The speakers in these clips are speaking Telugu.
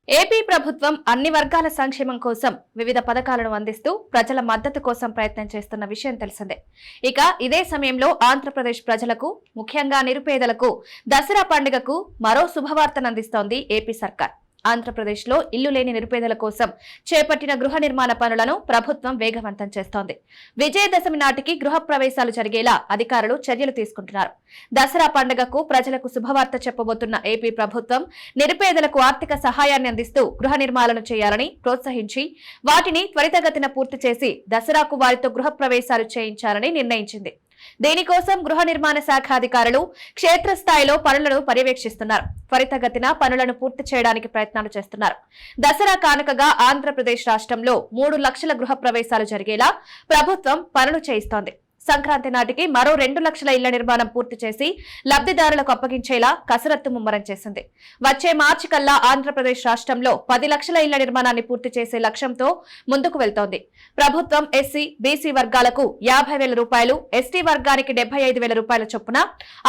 ఏపీ ప్రభుత్వం అన్ని వర్గాల సంక్షేమం కోసం వివిధ పథకాలను అందిస్తూ ప్రజల మద్దతు కోసం ప్రయత్నం చేస్తున్న విషయం తెలిసిందే. ఇక ఇదే సమయంలో ఆంధ్రప్రదేశ్ ప్రజలకు, ముఖ్యంగా నిరుపేదలకు దసరా పండుగకు మరో శుభవార్తను అందిస్తోంది ఏపీ సర్కార్. ఆంధ్రప్రదేశ్లో ఇల్లు లేని నిరుపేదల కోసం చేపట్టిన గృహ నిర్మాణ పనులను ప్రభుత్వం వేగవంతం చేస్తోంది. విజయదశమి నాటికి గృహ ప్రవేశాలు జరిగేలా అధికారులు చర్యలు తీసుకుంటున్నారు. దసరా పండుగకు ప్రజలకు శుభవార్త చెప్పబోతున్న ఏపీ ప్రభుత్వం నిరుపేదలకు ఆర్థిక సహాయాన్ని అందిస్తూ గృహ నిర్మాణాలను చేయాలని ప్రోత్సహించి వాటిని త్వరితగతిన పూర్తి చేసి దసరాకు వారితో గృహ ప్రవేశాలు చేయించాలని నిర్ణయించింది. దీనికోసం గృహ నిర్మాణ శాఖ అధికారులు క్షేత్రస్థాయిలో పనులను పర్యవేక్షిస్తున్నారు. త్వరితగతిన పనులను పూర్తి చేయడానికి ప్రయత్నాలు చేస్తున్నారు. దసరా కానుకగా ఆంధ్రప్రదేశ్ రాష్ట్రంలో 3 లక్షల గృహ ప్రవేశాలు జరిగేలా ప్రభుత్వం పనులు చేయిస్తోంది. సంక్రాంతి నాటికి మరో 2 లక్షల ఇళ్ల నిర్మాణం పూర్తి చేసి లబ్ధిదారులకు అప్పగించేలా కసరత్తు ముమ్మరం చేసింది. వచ్చే మార్చి కల్లా ఆంధ్రప్రదేశ్ రాష్ట్రంలో 10 లక్షల ఇళ్ల నిర్మాణాన్ని పూర్తి చేసే లక్ష్యంతో ముందుకు వెళ్తోంది. ప్రభుత్వం ఎస్సీ, బీసీ వర్గాలకు 50,000 రూపాయలు, ఎస్టీ వర్గానికి 75,000 రూపాయల చొప్పున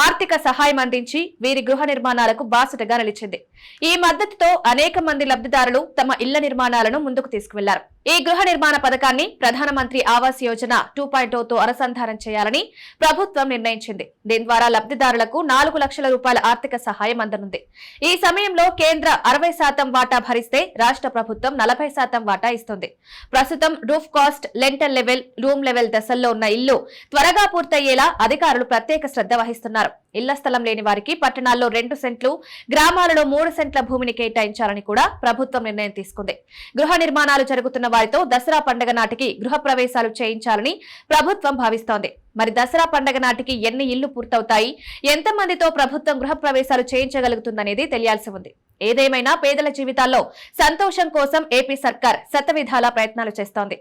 ఆర్థిక సహాయం అందించి వీరి గృహ నిర్మాణాలకు బాసటగా నిలిచింది. ఈ మద్దతుతో అనేక మంది లబ్ధిదారులు తమ ఇళ్ల నిర్మాణాలను ముందుకు తీసుకువెళ్లారు. ఈ గృహ నిర్మాణ పథకాన్ని ప్రధానమంత్రి ఆవాస్ యోజన 2.0తో అనుసంధానం చేయాలని ప్రభుత్వం నిర్ణయించింది. దీని ద్వారా లబ్ధిదారులకు 4 లక్షల రూపాయల ఆర్థిక సహాయం అందనుంది. ఈ సమయంలో కేంద్ర 60% వాటా భరిస్తే రాష్ట్ర ప్రభుత్వం 40% వాటా ఇస్తుంది. ప్రస్తుతం roof cost, lintel level, room level దశల్లో ఉన్న ఇల్లు త్వరగా పూర్తయ్యేలా అధికారులు ప్రత్యేక శ్రద్ధ వహిస్తున్నారు. ఇళ్ల స్థలం లేని వారికి పట్టణాల్లో 2 సెంట్లు, గ్రామాలలో 3 సెంట్ల భూమిని కేటాయించాలని కూడా ప్రభుత్వం నిర్ణయం తీసుకుంది. గృహ నిర్మాణాలు జరుగుతున్న వారితో దసరా పండుగ నాటికి గృహ ప్రవేశాలు చేయించాలని ప్రభుత్వం భావిస్తోంది. మరి దసరా పండుగ నాటికి ఎన్ని ఇళ్లు పూర్తవుతాయి, ఎంతమందితో ప్రభుత్వం గృహ ప్రవేశాలు చేయించగలుగుతుందనేది తెలియాల్సి ఉంది. ఏదేమైనా పేదల జీవితాల్లో సంతోషం కోసం ఏపీ సర్కార్ శతవిధాలా ప్రయత్నాలు చేస్తోంది.